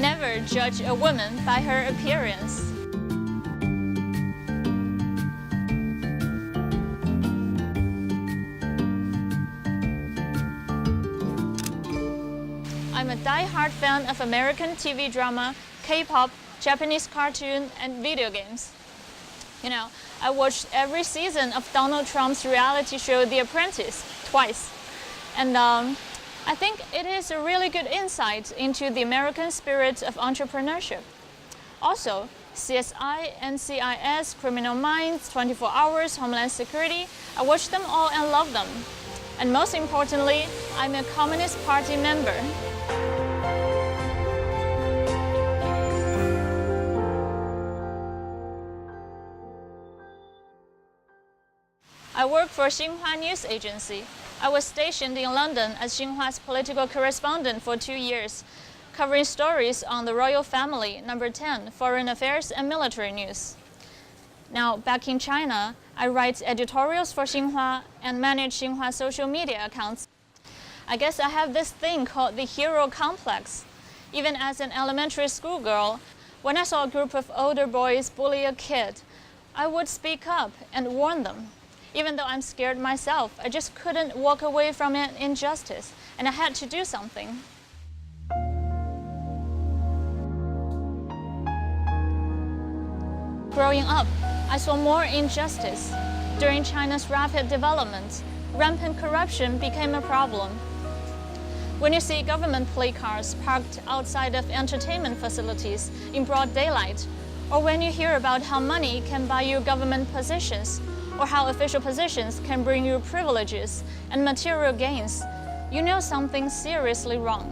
Never judge a woman by her appearance. I'm a die-hard fan of American TV drama, K-pop, Japanese cartoon, and video games. You know, I watched every season of Donald Trump's reality show, The Apprentice, twice. And I think it is a really good insight into the American spirit of entrepreneurship. Also, CSI, NCIS, Criminal Minds, 24 Hours, Homeland Security, I watched them all and love them. And most importantly, I'm a Communist Party member. I work for Xinhua News Agency. I was stationed in London as Xinhua's political correspondent for 2 years, covering stories on the royal family, number 10, foreign affairs and military news. Now, back in China, I write editorials for Xinhua and manage Xinhua social media accounts. I guess I have this thing called the hero complex. Even as an elementary school girl, when I saw a group of older boys bully a kid, I would speak up and warn them. Even though I'm scared myself, I just couldn't walk away from an injustice, and I had to do something. Growing up, I saw more injustice. During China's rapid development, rampant corruption became a problem. When you see government play cars parked outside of entertainment facilities in broad daylight, or when you hear about how money can buy you government positions, or how official positions can bring you privileges and material gains, you know something seriously wrong.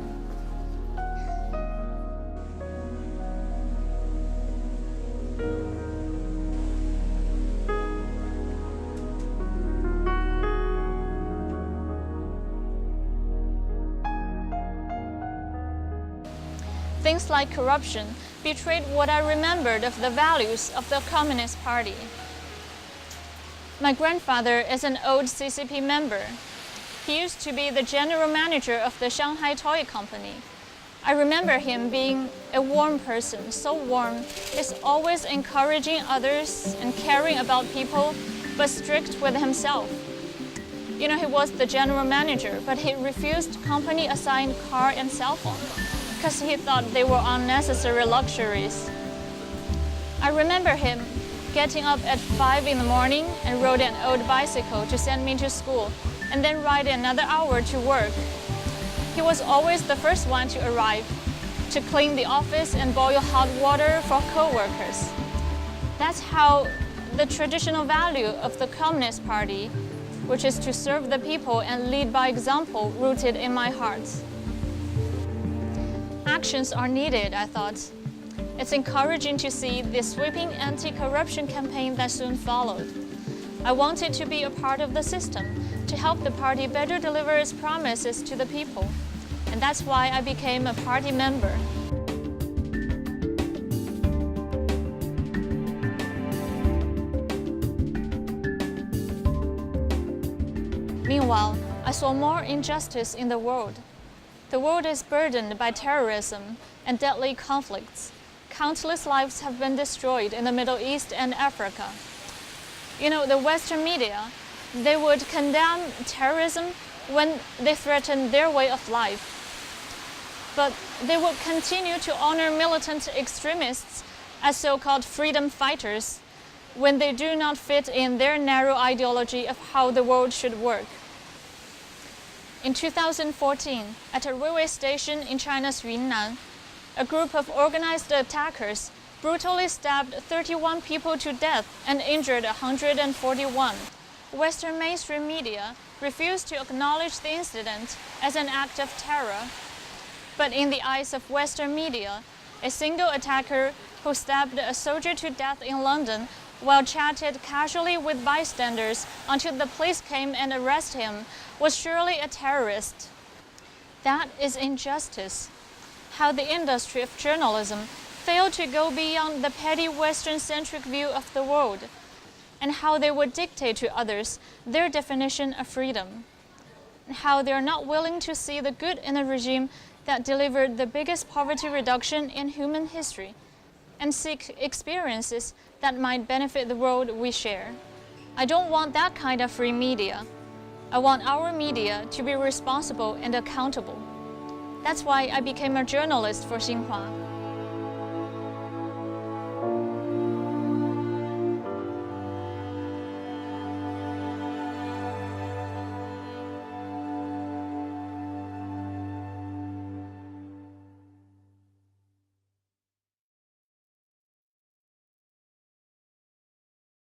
Things like corruption betrayed what I remembered of the values of the Communist Party. My grandfather is an old CCP member. He used to be the general manager of the Shanghai Toy Company. I remember him being a warm person, so warm. He's always encouraging others and caring about people, but strict with himself. You know, he was the general manager, but he refused company-assigned car and cell phone because he thought they were unnecessary luxuries. I remember him getting up at 5 in the morning and rode an old bicycle to send me to school, and then ride another hour to work. He was always the first one to arrive, to clean the office and boil hot water for co-workers. That's how the traditional value of the Communist Party, which is to serve the people and lead by example, rooted in my heart. Actions are needed, I thought. It's encouraging to see the sweeping anti-corruption campaign that soon followed. I wanted to be a part of the system, to help the party better deliver its promises to the people. And that's why I became a party member. Meanwhile, I saw more injustice in the world. The world is burdened by terrorism and deadly conflicts. Countless lives have been destroyed in the Middle East and Africa. You know, the Western media, they would condemn terrorism when they threaten their way of life. But they would continue to honor militant extremists as so-called freedom fighters when they do not fit in their narrow ideology of how the world should work. In 2014, at a railway station in China's Yunnan, a group of organized attackers brutally stabbed 31 people to death and injured 141. Western mainstream media refused to acknowledge the incident as an act of terror. But in the eyes of Western media, a single attacker who stabbed a soldier to death in London while chatted casually with bystanders until the police came and arrested him was surely a terrorist. That is injustice. How the industry of journalism failed to go beyond the petty Western-centric view of the world, and how they would dictate to others their definition of freedom, and how they are not willing to see the good in the regime that delivered the biggest poverty reduction in human history, and seek experiences that might benefit the world we share. I don't want that kind of free media. I want our media to be responsible and accountable. That's why I became a journalist for Xinhua.